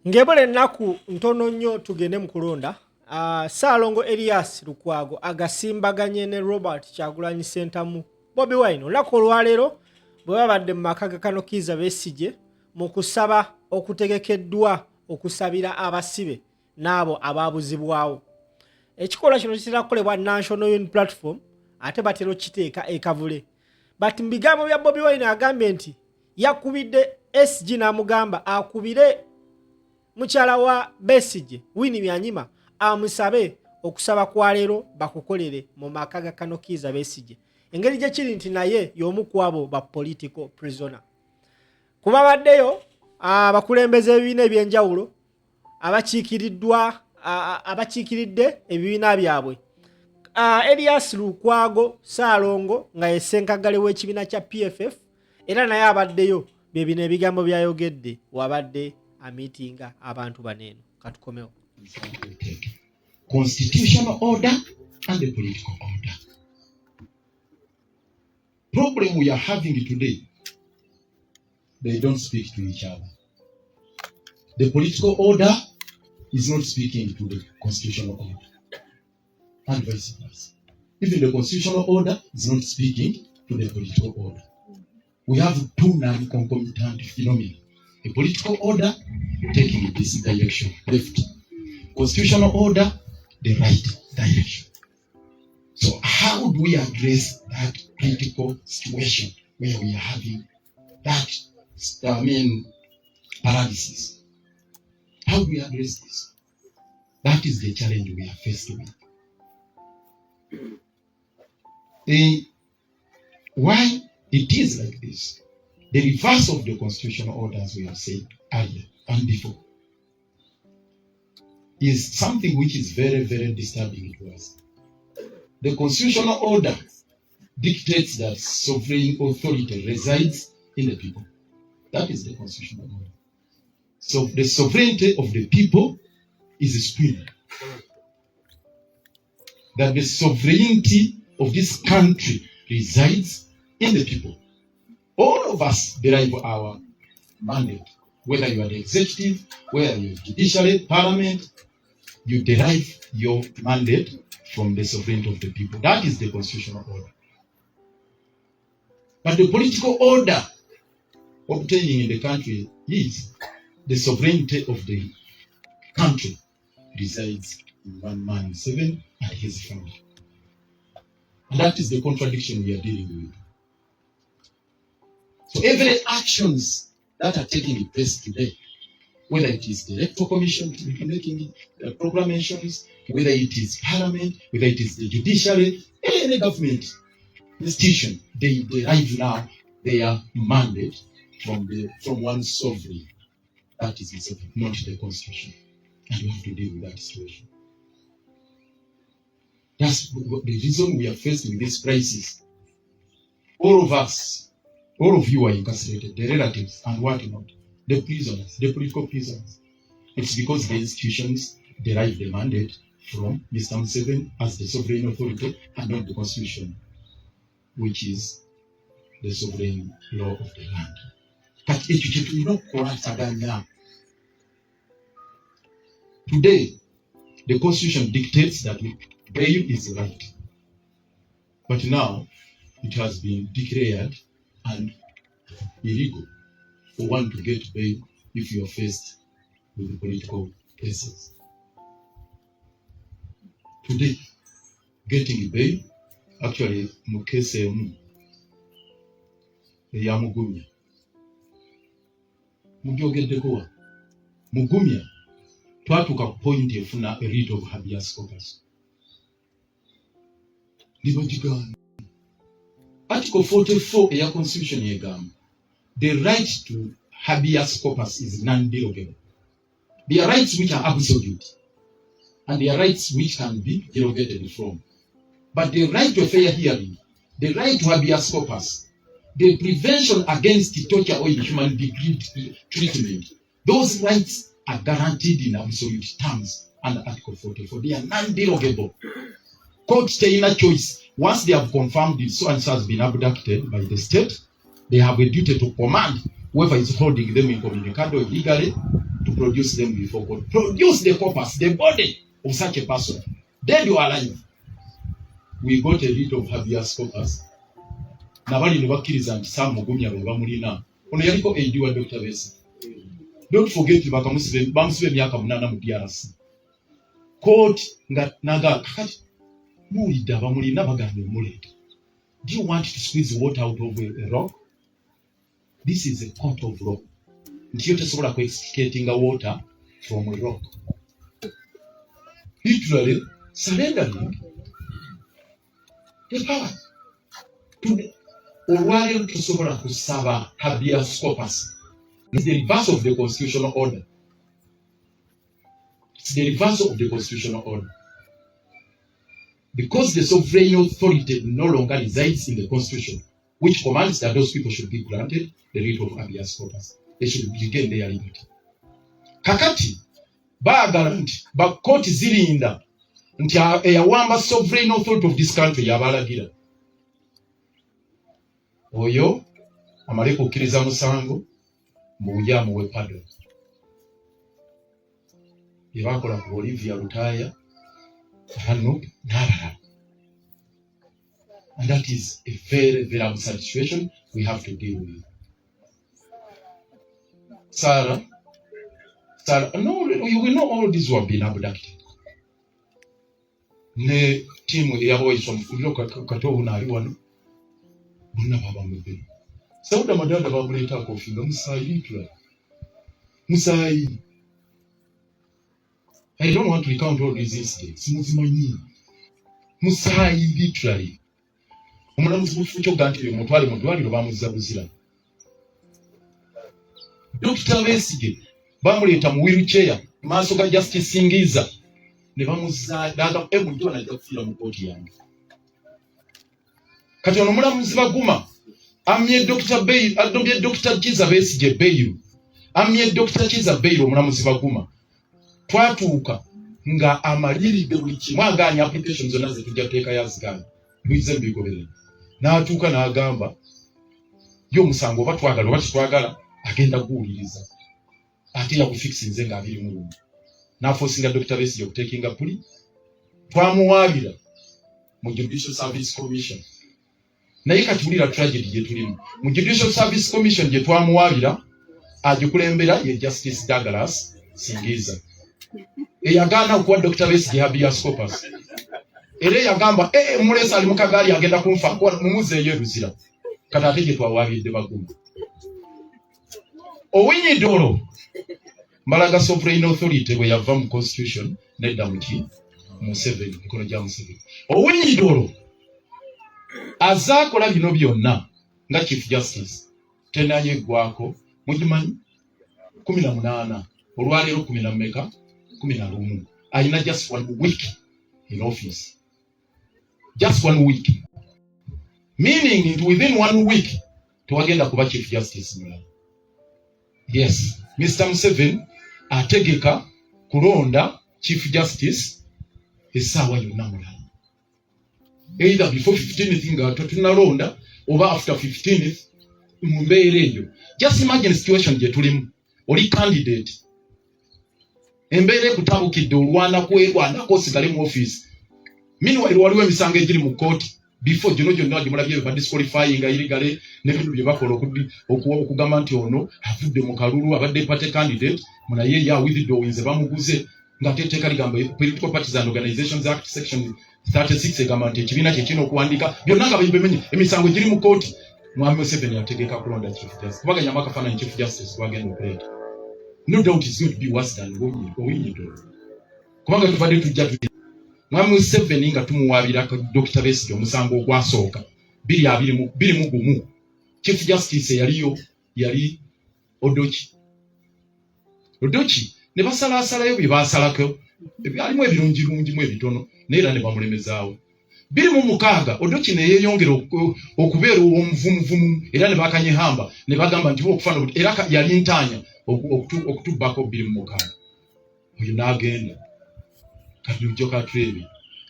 Ngebole ennaku ntono nnyo tugende mu kulonda. Ssaalongo Erias Lukwago agasimbaganye ne Robert Kyagulanyi Ssentamu Bobi Wine olunaku olwaleero bwe babadde mu maka ga Kano Kizza Besigye mu kusaba okutegekeddwa okusabira abasibe n'abo abaabuzibwawo. Ekikolwa kino kitera kukolebwa National Unity Platform ate batera okiteeka ekavule. But mu bigambo bya Bobi Wine agambye nti yakubidde SG n'amugamba akubire mukyala wa Besigye Winnie Byanyima amusabe okusaba kwa leero bakukolere mu maka ga Kano Kizza Besigye. Engeri gye kiri nti naye y'omu ku abo ba political prisoner. Kuba baddeyo abakulembeze ebibiina ebyenjawulo abakiikiridde ebibiina byabwe. Erias Lukwago Ssaalongo nga yesenkagale w'ekibiina kya PFF era naye abaddeyo bye bino ebigambo byayogedde wabadde amitinga abantu baneeno. Katukomewo. Constitutional order and the political order. Problem we are having today, they don't speak to each other. The political order is not speaking to the constitutional order, and vice versa. Even the constitutional order is not speaking to the political order. We have two non-concomitant phenomena. A political order taking this direction, left. Constitutional order, the right direction. So how do we address that critical situation where we are having that, paralysis? How do we address this? That is the challenge we are faced with. Why it is like this? The reverse of the constitutional order, as we have said earlier and before, is something which is very, very disturbing to us. The constitutional order dictates that sovereign authority resides in the people. That is the constitutional order. So the sovereignty of the people is supreme. That the sovereignty of this country resides in the people. All of us derive our mandate, whether you are the executive, whether you are judiciary, parliament, you derive your mandate from the sovereignty of the people. That is the constitutional order. But the political order obtaining in the country is the sovereignty of the country resides in one man, seven, and his family. And that is the contradiction we are dealing with. So every actions that are taking place today, whether it is the Electoral Commission making proclamations, whether it is Parliament, whether it is the judiciary, any government institution, they derive now their mandate from one sovereign. That is the sovereign, not the Constitution. And we have to deal with that situation. That's the reason we are faced with this crisis. All of us, all of you are incarcerated, the relatives and whatnot, the prisoners, the political prisoners. It's because the institutions derive the mandate from Mr. Museveni as the sovereign authority and not the Constitution, which is the sovereign law of the land. Today, the Constitution dictates that bail is right. But now, it has been declared and illegal for one to get bail if you are faced with political cases. Today, getting bail, actually, mukese ya Mugumya. Mugyogeddeko Mugumya twatuka point efuna a writ of habeas corpus. Nibagigana. Article 44 of the Constitution yegamba, the right to habeas corpus is non-derogable. There are rights which are absolute, and there are rights which can be derogated from. But the right to a fair hearing, the right to habeas corpus, the prevention against torture or inhuman degree treatment, those rights are guaranteed in absolute terms under Article 44. They are non-derogable. Courts take a choice. Once they have confirmed this so and so has been abducted by the state, they have a duty to command whoever is holding them incommunicado illegally to produce them before God. Produce the corpus, the body of such a person, dead or alive. We got a bit of habeas corpus. Nabali ne bakkiriza nti Sam Mugunya bwe bamulina. Ono yaliko AD wa Dr. Besigye. Don't forget bamusibe emyaka 8 mu DRC. Court naga kakati muwulidde abamulina bagambye omuleeta. Do you want to squeeze water out of a rock? This is a court of law. Nti yo tesobola ku extricating water from a rock. Literally surrendering the power to the olwaleero tusobola kusaba habeas corpus. It's the reverse of the constitutional order. It's the reverse of the constitutional order. Because the sovereign authority no longer resides in the constitution, which commands that those people should be granted the right of habeas corpus. They should regain their liberty. Kakati, baagala nti, bakoti zirinda, nti eyawamba sovereign authority of this country yabalagira. Oyo, amale kukkiriza musango, mbuja muwe pardon. Yebakola ku Olivia Lutaya, hano n'abalala. And that is a very, very absurd situation we have to deal with. Sarah, no, you know all these who have been abducted. Ne timu eyaboyiswa mufuliro katobu naali wano. Bonna babamubiri. Sauda madada bamuleeta kofinga musaayi tula. Musaayi. I don't want to recount all these incidents. Muzimanyi. Musaayi literally. Omulamuzi w'ekifo gantire mutwale mu ddwaliro bamuzza buzira. Dr. Besigye bamuleeta mu wheelchair maaso ga Justice Singiza ne bamuzza daga muntu anajja kufiira mu kooti yange. Kati ono omulamuzi Baguma amye Dr. Bail adombye Dr. Kiza Besigye Bail amye Dr. Kiza Bail omulamuzi Baguma twatuuka nga amaliridde buli kimu agaanya application zonna ze tujja kuteeka yaziganya bize mbigoberera n'atuuka n'agamba yo omusango oba twagala oba tetwagala agenda kuwuliriza ate yakufikisinze nga 21 n'afosinga Dr. Besigye okuteekinga puli twamuwaabira mu Judicial Service Commission naye kati wulira tragedy gye tulimu mu Judicial Service Commission gye twamuwaabira agikulembera ye Justice Douglas Singiza eyagaana okuwa Dr. Besigye habeas corpus era yagamba mulesa ali mu kagaali agenda kunfa mumuzeeyo eruzira kati ate gye twawaabidde Baguma Owinyi Dolo Mbalaga Sovereign Authority bwe yava mu Constitution nedda muki Museveni mikono gya Museveni Owinyi Dolo azaakola bino byonna nga Chief Justice tenayeggwako mugimanyi 18 olwaleero 10 11 ayina just 1 week in office. Just 1 week. Meaning within 1 week tuwagenda kuba Chief Justice mulala. Yes, Mr. Museveni ategeka kulonda Chief Justice essaawa yonna mulala. Either before 15th nga tunalonda oba after 15th mu mbeera eyo. Just imagine situation gye tulimu. Oli candidate embere kutabukidde olwana kwerwanako osigale mu office. Meanwhile waliwo emisango egiri mu court before gino gyonna gimulabye ba disqualifying irigale n'ebintu bye bakola okugamba nti ono avudde mu kalulu abadde party candidate munaye ya withdrawinze bamuguze nga teteeka ligamba Political Parties and Organizations Act section 36 egamba nti ekibiina kye kino okuwandiika byonna nga bimenye emisango egiri mu court. Mwami Museveni ategeka kulonda Chief Justice kubaganya amakafaananyi Chief Justice kwagenda okuleeta. No doubt it's going to be worse than Owinyi Dolo. Kubanga tuvadde tujja Mwami Museveni nga tumuwaabira Dr. Besigye omusango ogwasooka 21 Chief Justice yali Odochi ne basalaasalayo bye baasalako alimu ebirungi mu ebitono neera ne bamulemezaawo 26 Odochi ne yeeyongera okubeera ow'omuvumu era ne bakanyehamba ne bagamba nti okufana era yali ntaanya okutubbako 26 oyo n'agenda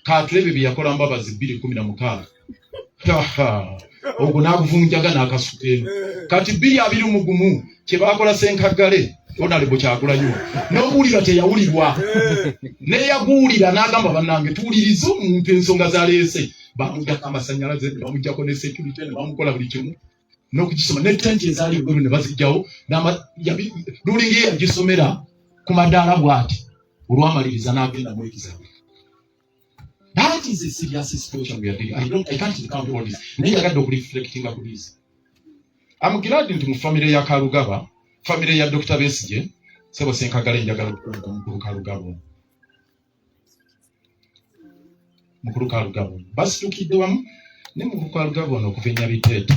Katulebe bye yakola Mbabazi 2016 ogwo n'akuvunjaga n'akasukeemu kati 221 kye baakola Ssenkagale Honorable Kyagulanyi n'okuwulira teyawulirwa neyaguwulira n'agamba bannange tuwulirize omuntu ensonga zaleese bamujjako amasannyalaze bamujjako ne security ne bamukola buli kimu n'okukisoma ne tenti ezaali bweru ne bazijjawo lulingi yagisomera ku madaala bw'ati olwamaliriza n'agenda mu exam. That is a serious situation we are doing. I can't recount all this. Naye yagadde okureflectinga ku this. I'm glad nti mu family ya Kalugaba, family ya Dr. Besigye, Ssebo Ssenkagale njagala okukunga mukulu Kalugaba. Mukulu Kalugaba. Basitukidde wamu ne mukulu Kalugaba ono okuva e Nyabiteete.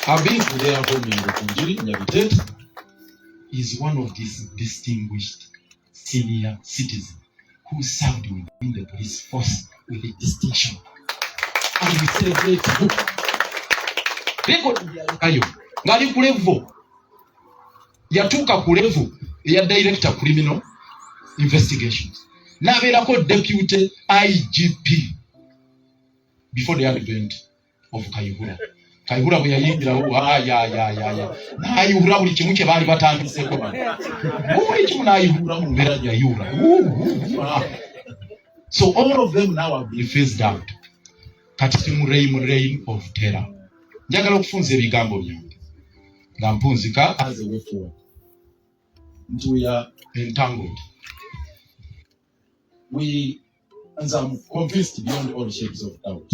I've been to their home in Rukunjiri, Nyabiteete. Is one of these distinguished senior citizens who served within the police force with a distinction. And we celebrate you. Record ayo ngali ku level yatuuka ku level ya director criminal investigations n'abeerako deputy IGP before the advent of Kayihura bwe yayingirawo n'ayihura buli kimu kye baali batandiseko buli kimu n'ayihura mu mbeera gyayihura. So all of them now have been phased out. Kati mu reign of terror. Njagala okufunza ebigambo byange nga mpunzika as a way forward. We are entangled. As I'm convinced beyond all shapes of doubt,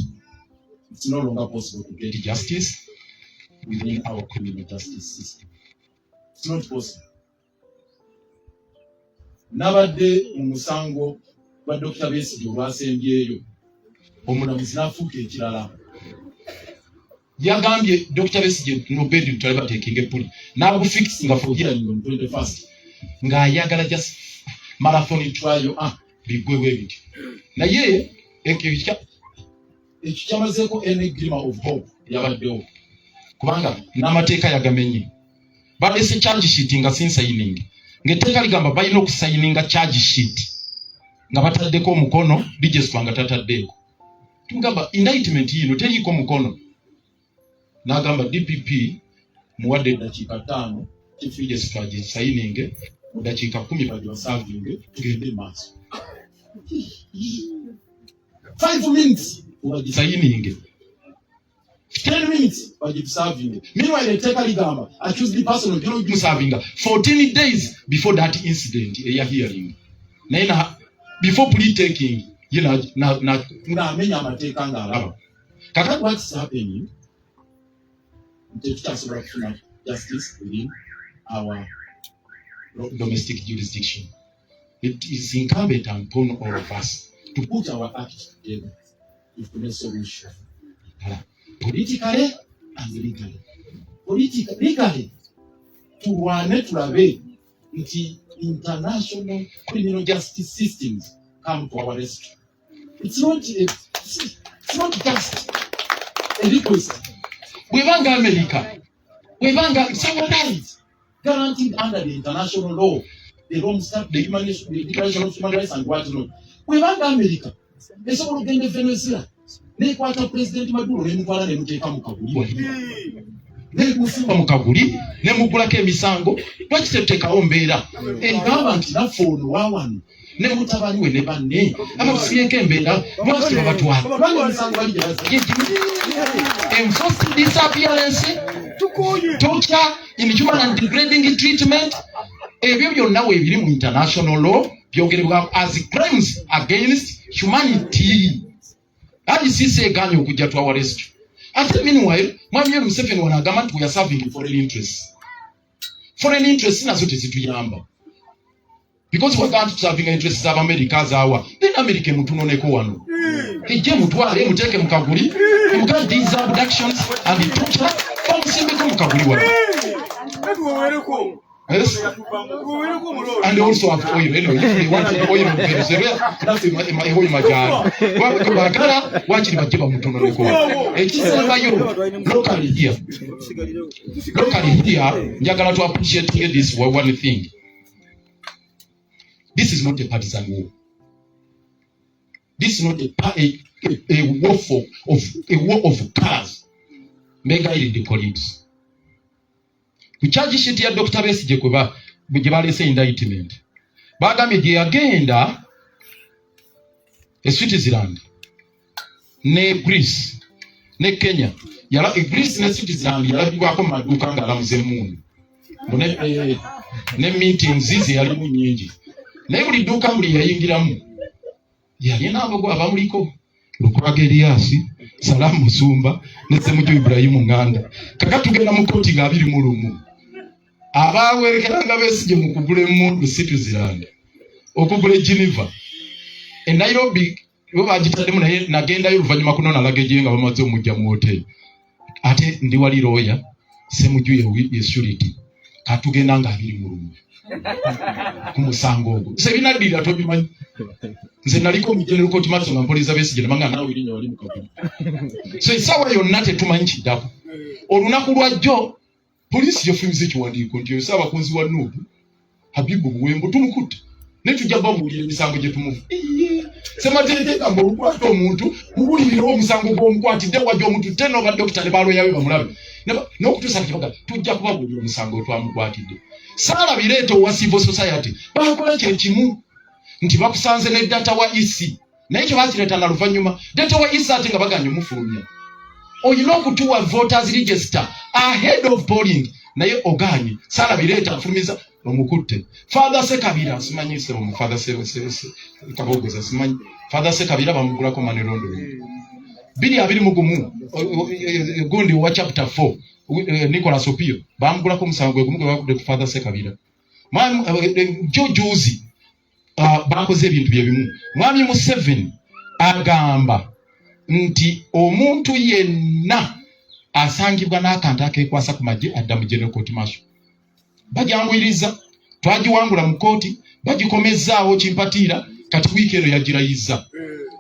it's no longer possible to get justice within our criminal justice system. It's not possible. Nabadde mu musango gwa Dr. Besigye olwasembyeyo omulamuzi n'afuuka ekirala. Yagambye Dr. Besigye n'obedi tutali bateekinga eppuli n'agufikisinga for hearing on 21st ng'ayagala just marathon trial biggwewo ebityo naye ekyo kyamazeeko any glimmer of hope yabaddewo kubanga n'amateeka yagamenye balese charge sheet nga sinsayining ng'etteeka ligamba balina okusayininga charge sheet nga bataddeko omukono digesitwa nga tataddeeko tugamba indictment yino teriiko mukono. N'agamba DPP muwadde eddakiika 5 Chief Justice agisayininge mu dakiika 10 bagibasavinge tugende maaso. 5 minutes bagisayininge 10 minutes bagisavinge. Meanwhile etteeka ligamba accused the person of musavinga 14 days before that incident eya hearing. Naye before plea taking ng'amenya amateeka ng'alaba. Kakati what's happening? Tutasobola kufuna justice within our domestic jurisdiction. It is incumbent upon all of us to put our act together to find a solution. Politically and legally. Legally, tulwane tulabe nti international criminal justice systems come to our rescue. It's not just a request. Webanga America, Webanga our rights guaranteed under the international law, the Rome Statute, the Declaration of Human Rights and what not. Webanga America, they saw again Venezuela. They quarter President Maduro, they mukala ne muteka mukabuli. They musimba mukabuli, ne mukulako emisango, twakiteeka ombeera. Engamba nti nafono wawan. Ne mutabani we ne banne abafiyeko embeera lwaki babatwala kubanga emisango bali enforced disappearance, torture, inhuman and degrading treatment, ebyo byonna weebiri mu international law byogerebwa as crimes against humanity. ICC egaanye okujja to our rescue. Ate meanwhile, Mwami Museveni wanaagamba nti we are serving foreign interests. Foreign interests nazo tezituyamba. Because we're going to serving interests of America as our, then America mutunoneko wano. Ejje mutwale muteke mukaguli, muka these abductions and the torture, bamusimbeko mukaguli wano. Yes? And they also have oil. Anyway, if they want the oil of Venezuela, that's in my oil majari. Wakala, wachiri bajiba mutunoneko wano. Ekisema yo, locally here, njagala to appreciate this one thing. This is not a partisan war. This is not a war of colors. mbegayiride police ku charge sheet ya Dr. Besigye kuba gye balese indictment bagambye gye yagenda Switzerland ne Greece ne Kenya yala Greece ne Switzerland yalabibwako maduuka ng'alamuze emmundu ne meetings zize yalimu nnyingi naye buli dduuka buli yayingiramu yalina abago abamuliko Lukwago Elias Salamu Musumba ne Ssemuju Ibrahimu Nganda kaka tugenda mu kooti nga 21 abawerekeranga Besigye mu kugula emmundu Switzerland okugula Geneva e Nairobi bo bagitaddemu naye nagendayo oluvannyuma kunona lagage nga bamaze omujja mu hoteli ate ndi wali lawyer Ssemuju ye surety katugenda nga 21 ku musango ogwo sebinaddira tobimanyi nze naliko mu General Court Maso nga mpoliza Besigye namanga nawe erinnya wali mu kakulu so esawa yonna tetumanyi kiddako olunaku lwajjo polisi yafunze ekiwandiiko nti osaba kunzi wa Nuupu Habibu Buwembo tumukutte netujja babuulira emisango gye tumufu semateteeka mbolukwata omuntu mubulirira omusango gw'omukwatidde wajja omuntu tena oba dokita ne baloyawe bamulabe n'okutuusa kibaga tujja kubabuulira omusango twamukwatidde saalabireeta owa civil society bakola kyekimu nti bakusanze ne data wa EC naye kye bakireeta na luvannyuma data wa EC ate nga baganye omufulumya oyina okutuwa voters register ahead of polling naye oganye saalabireeta afulumiza omukutte Father Sekabira simanyi se mu Father Kabogoza simanyi Father Sekabira bamugulako manerondo bili abiri mugumu gundi wa chapter 4 Nicholas Opio bamugulako musango gwe bakude ku Father Sekabira Jojuzi bakoze ebintu byebimu mwami mu 7 agamba nti omuntu yenna asangibwa n'akantu akekwasa ku magye adda mu General Court Martial bajangwiriza twagiwangula mu kooti bagikomezaawo kimpatiira kati wiiki eno yagirayiza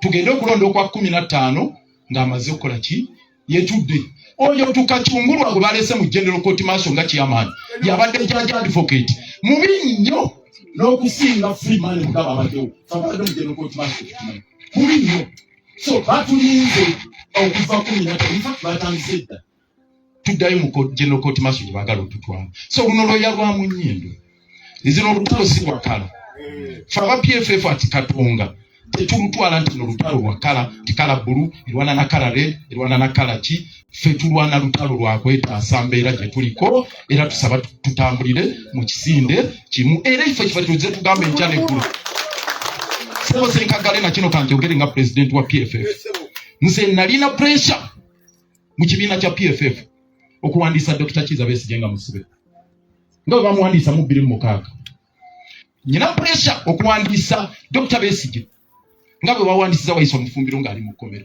tugende okulonda okwa 15 ng'amaze okukola ki yetudde oyo tukachungulwa gwe balese mu General Court Martial nga chairman yabadde judge advocate mubi nnyo n'okusinga Freeman Mugaba Amateo fabadde mu General Court Martial mubi nnyo so batulinze okuva 15 batandise dda tuddayo mu General Court Martial bagala otutwala so luno loya lwa munyindo izino olutalo si lwakala faba PFF ati Katonga tetulutwala nti n'olutalo lwakala tikala bulu erwana na kala red erwana na kala ki ffe tulwana lutalo lwakwetaasa mbeera gye tuliko era tusaba tutambulire mu kisinde kimu era ife kifa tuze tugambe enkyana eggulu sebo senkagale na kino kanjogere nga president wa PFF nze nalina pressure mu kibiina kya PFF okuwandiisa Dr. Kizza Besigye nga musibe nga bamuwandiisa mu 2006 nyina pressure okuwandiisa Dr. Besigye nga bwe bawandiisiza Wayiso Mufumbiro ng'ali mu kkomera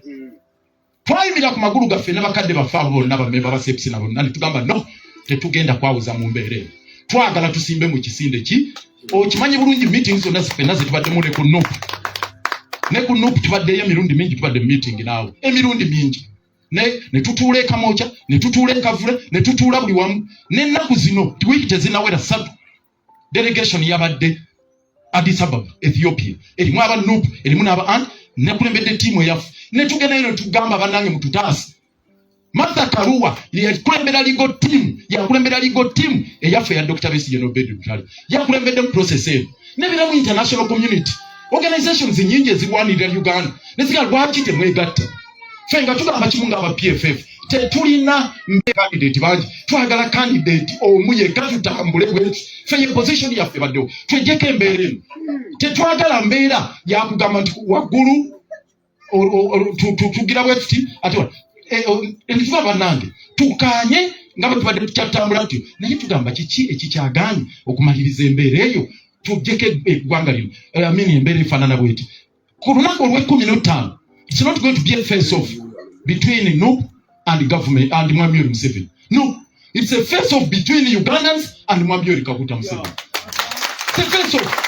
twayimira ku magulu gaffe ne bakadde baffe abo bonna bamemba ba sepsi nabo nani tugamba no tetugenda kwawuza mu mbeera eyo twagala tusimbe mu kisinde ki okimanyi bulungi meetings zonna zifenna zetubadde ne ku Nuupu tubaddeyo emirundi mingi tubadde meeting naawe emirundi mingi ne tutuula Kamoocha ne tutuula Kavule ne tutuula buli wamu n'ennaku zino wiiki tezinawera 3 delegation yabadde Addis Ababa Ethiopia erimu aba Nuupu erimu n'aba ne kulembedde tiimu eyaffe ne tugenda eno tugamba bannange mututaasi Martha Karua yakulembera legal team eyaffe ya Dr. Besigye n'Obed Lutale yakulembedde mu process eno n'ebiramu international community organizations nyingi ezirwanirira Uganda neziga lwaki temwegatta ffe nga tugamba kimu ng'aba PFF tetulina candidate bangi twagala candidate omu yekka tutambule bwetu ffe ye position yaffe baddewo twejjeko embeera eno tetwagala mbeera yakugamba nti waggulu tugira bwetuti ate tuba bannange tukanye nga bwe tubadde tukyatambula tutyo naye tugamba kiki ekikyagaanye okumaliriza embeera eyo tujjeko eggwanga lino embeera efaanana bweti ku lunaku olw'15 it's not going to be a face off between Nuupu and the government and Mwami Yoweri Museveni. No, it's a face off between Ugandans and Mwami Yoweri Kaguta Museveni. It's a face off.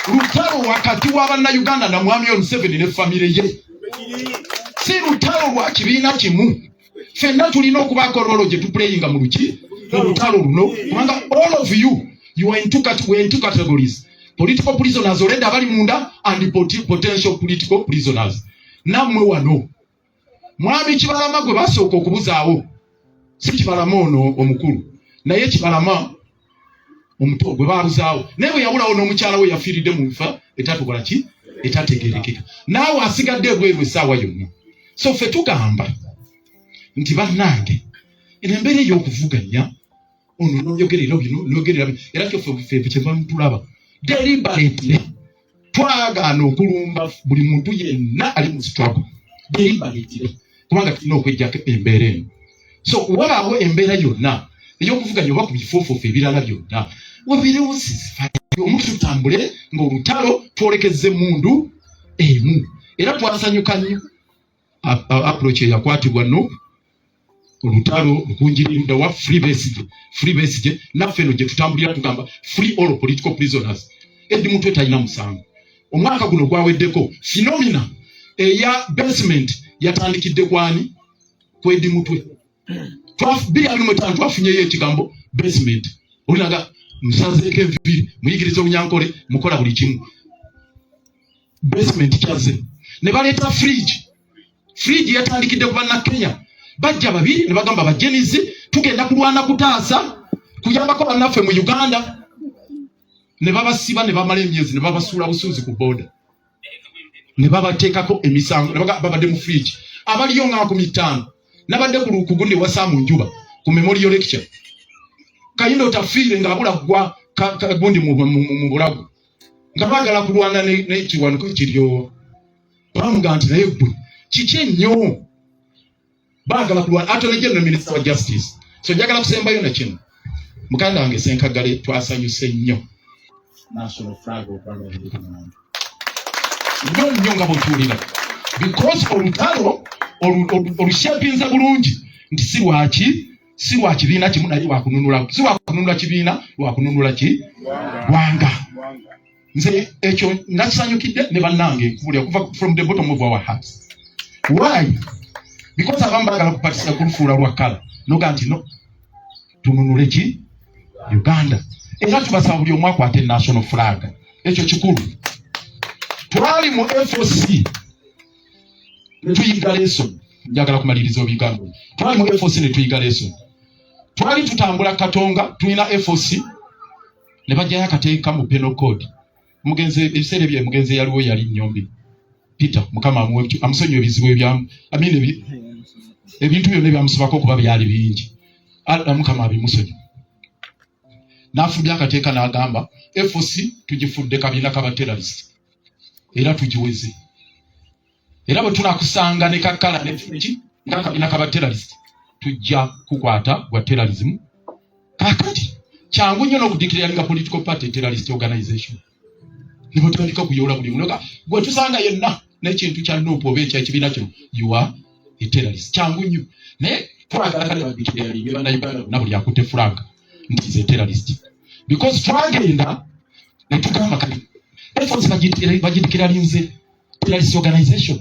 Lutalo wakati w'abana Uganda na Mwami Yoweri Museveni ne family ye. Si lutalo lwa kibiina kimu. Fenna tulina okubaako rolo gye tuplayinga mu luki. Lutalo luno. Kubanga all of you are in two categories. Political prisoners already abali munda and potential political prisoners. Nammwe wano. Mwami Kibalama gwe basooka okubuzaawo si Kibalama ono omukulu naye Kibalama omuto gwe baabuzaawo naye bwe yawulawo n'omukyala we yafiiridde mu nfa etatukola ki etategeerekeka naawe asigadde ebweru essaawa yonna. So ffe tugamba nti bannange eno embeera ey'okuvuganya ono n'oyogerera bino n'oyogerera bino era kyoffe kyeva tulaba deliberately twagaana okulumba buli muntu yenna ali mu struggle deliberately kubanga tulina okwejjako embeera eno. So wabaawo embeera yonna ey'okuvuganya oba ku bifoofoofu ebirala byonna wabirewo omuntu tutambule ng'olutalo twolekeze emmundu emu era twasanyuka nnyo approach eyakwatibwa no olutalo lukunjirirunda wa free basage naffe eno gye tutambulira tugamba free all political prisoners edi muntu etalina musango. Omwaka guno gwaweddeko phenomena eya basement yatandikidde kwani kwedi mutwe 2025 twafunyeyo ekigambo basement olinaga musazeeko enviiri muyigiriza obunyankole mukola buli kimu basement kyaze ne baleeta fridge yatandikidde ku bannakenya bajja babiri ne bagamba bajenizi tugenda kulwana kutaasa kuyambako bannaffe mu Uganda ne babasiba ne bamala emyezi ne babasuula busuuzi ku boda ne babateekako emisango ne babadde mu fridge abaliyo nga 50 nabadde ku lukugu ne wasaamu njuba ku memorial lecture kayindo tafiire nga abula gwa gundi mu bulago nga bagala kulwana n'ekiwanuko kiryo bamuga nti naye gwe kiki ennyo bagala kulwana Attorney General Minister wa Justice. So njagala kusembayo na kino mukanda wange Senkagale twasanyuse nnyo national flag nnyo nga bw'otuwulira because olutalo olushapinza bulungi nti si lwa kibiina kimu naye lwakununula si lwakununula kibiina lwakununula ki wanga. Nze ekyo nakisanyukidde ne bannange nkubulira kuva from the bottom of our hearts. Why? Because abamu baagala kupatisira kulufuula lwa kala noga nti no tununule ki Uganda era tubasaba buli omu akwate national flag. Ekyo kikulu. Twali mu FOC netuyiga lesson njagala kumaliriza obigambo. Twali mu FOC netuyiga lesson twali tutambula Katonga tulina FOC ne bajjayo akateeka mu penal code mugenzi ebiseera bye mugenzi yaliwo yali Nnyombi Peter mukama amusonyiwe ebizibu ebyamu ebintu byonna ebyamusibako okuba byali bingi mukama abimusonyiwe n'afudde akateeka n'agamba FOC tugifudde kabiina k'abaterrorist era tugiweze era bwe tunakusanga ne kakala neki nga kabiina k'abaterrorist tujja kukwata gwa terrorism. Kakati kyangu nnyo n'okudikiralinga political party terrorist organization nibo tandika kuyola buli munoga gwe tusanga yenna n'ekintu kya nuupu oba ekyekibiina kino you are a terrorist kyangu nnyo naye twagala kale badikiralinga bannayuganda bonna buli akutte flag nti ze terrorist because twagenda ne tugamba kale FOC bagidikiralinze terrorist organization.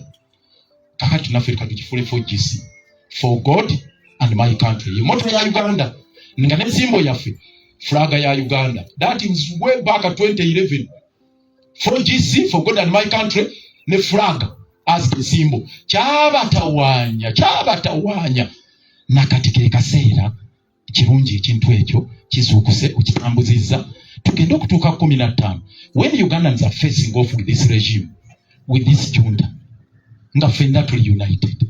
Kakati naffe tukagifule for GC for God and my country. Moto ya Uganda nga n'ensimbo yaffe flaga ya Uganda that is way back at 2011 for GC for God and my country ne flag as the symbol kyabatawanya nakatikire kaseera kirungi ekintu ekyo kizuukuse okitambuzizza tugenda okutuuka 15 when Ugandans are facing off with this regime with this junta nga ffenna tuli united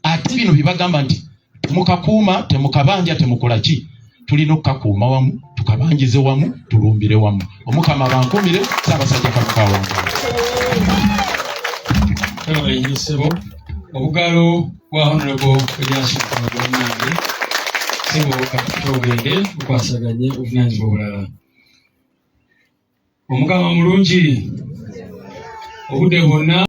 ate bino bibagamba nti temukakuuma temukabanja temukola ki tulina okukakuuma wamu tukabanjize wamu tulumbire wamu omukama bankumire Ssaabasajja Kabaka wange Sebo obugalo bwa honorable Elias Mwangi Sebo katogende okwasaganye obuvunaanyizibwa obulala omukama mulungi obudde bwonna